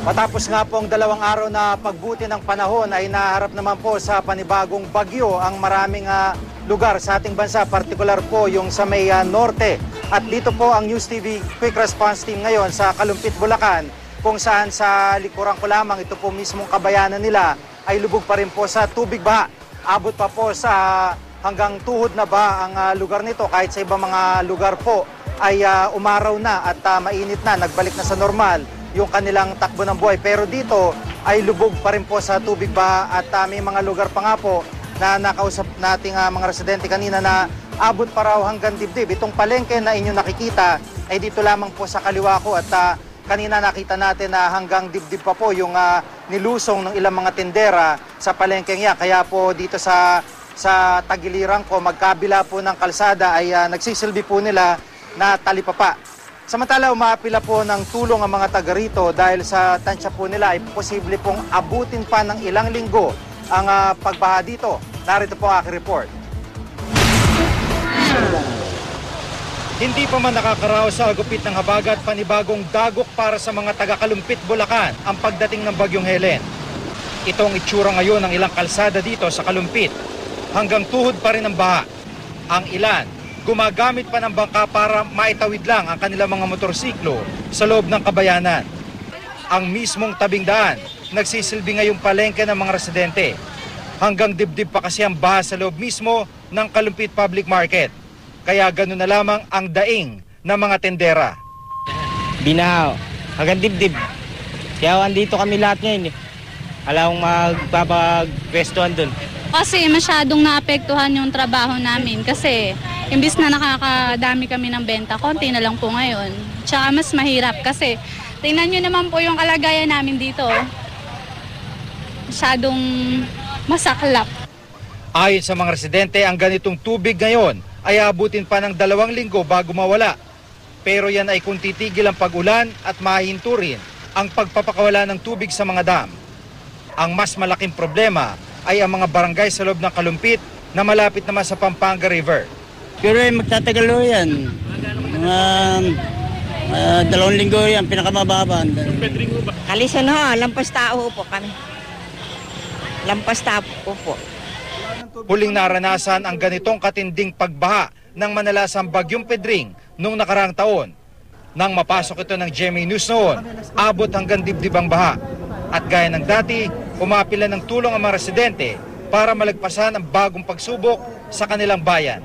Matapos nga po ang 2 araw na pagbuti ng panahon ay naharap naman po sa panibagong bagyo ang maraming lugar sa ating bansa, partikular po yung sa may norte. At dito po ang News TV Quick Response Team ngayon sa Kalumpit, Bulacan, kung saan sa likuran ko lamang ito po mismong kabayanan nila ay lubog pa rin po sa tubig baha. Abot pa po sa hanggang tuhod na ba ang lugar nito, kahit sa ibang mga lugar po ay umaraw na at mainit na, nagbalik na sa normal yung kanilang takbo ng buhay. Pero dito ay lubog pa rin po sa tubig baha at may mga lugar pa nga po na nakausap nating mga residente kanina na abot pa raw hanggang dibdib. Itong palengke na inyong nakikita ay dito lamang po sa kaliwa ko at kanina nakita natin na hanggang dibdib pa po yung nilusong ng ilang mga tindera sa palengkeng yan. Kaya po dito sa tagiliran ko, magkabila po ng kalsada ay nagsisilbi po nila na talipapa. Samantala, umaapila po ng tulong ang mga taga rito dahil sa tansya po nila ay posible pong abutin pa ng ilang linggo ang pagbaha dito. Narito po ang aking report. Hindi pa man nakakaraos sa gupit ng habagat, panibagong dagok para sa mga taga-Kalumpit, Bulacan ang pagdating ng Bagyong Helen. Ito ang itsura ngayon ng ilang kalsada dito sa Kalumpit. Hanggang tuhod pa rin ang baha. Ang ilan, gumagamit pa ng bangka para maitawid lang ang kanilang mga motorsiklo sa loob ng kabayanan. Ang mismong tabing daan, nagsisilbi ngayong palengke ng mga residente. Hanggang dibdib pa kasi ang baha sa loob mismo ng Kalumpit Public Market. Kaya gano'n na lamang ang daing ng mga tendera. Binahaw, hanggang dibdib. Kaya andito kami lahat ngayon. Alam magpapagpwestuhan doon. Kasi masyadong naapektuhan yung trabaho namin kasi imbis na nakakadami kami ng benta, konti na lang po ngayon. Tsaka mas mahirap kasi tingnan nyo naman po yung kalagayan namin dito. Masyadong masaklap. Ayon sa mga residente, ang ganitong tubig ngayon ay abutin pa ng 2 linggo bago mawala. Pero yan ay kung titigil ang pag-ulan at mahinto rin ang pagpapakawala ng tubig sa mga dam. Ang mas malaking problema ay ang mga barangay sa loob ng Kalumpit na malapit naman sa Pampanga River. Pero magtatagal ho yan. Mga 2 linggo yan, pinakamababa. Kalisan ho, lampas tao po kami. Lampas tao po. Huling naranasan ang ganitong katinding pagbaha ng manalasang Bagyong Pedring noong nakaraang taon. Nang mapasok ito ng GMA News noon, abot hanggang dibdib ang baha. At gaya ng dati, umapila ng tulong ang mga residente para malagpasan ang bagong pagsubok sa kanilang bayan.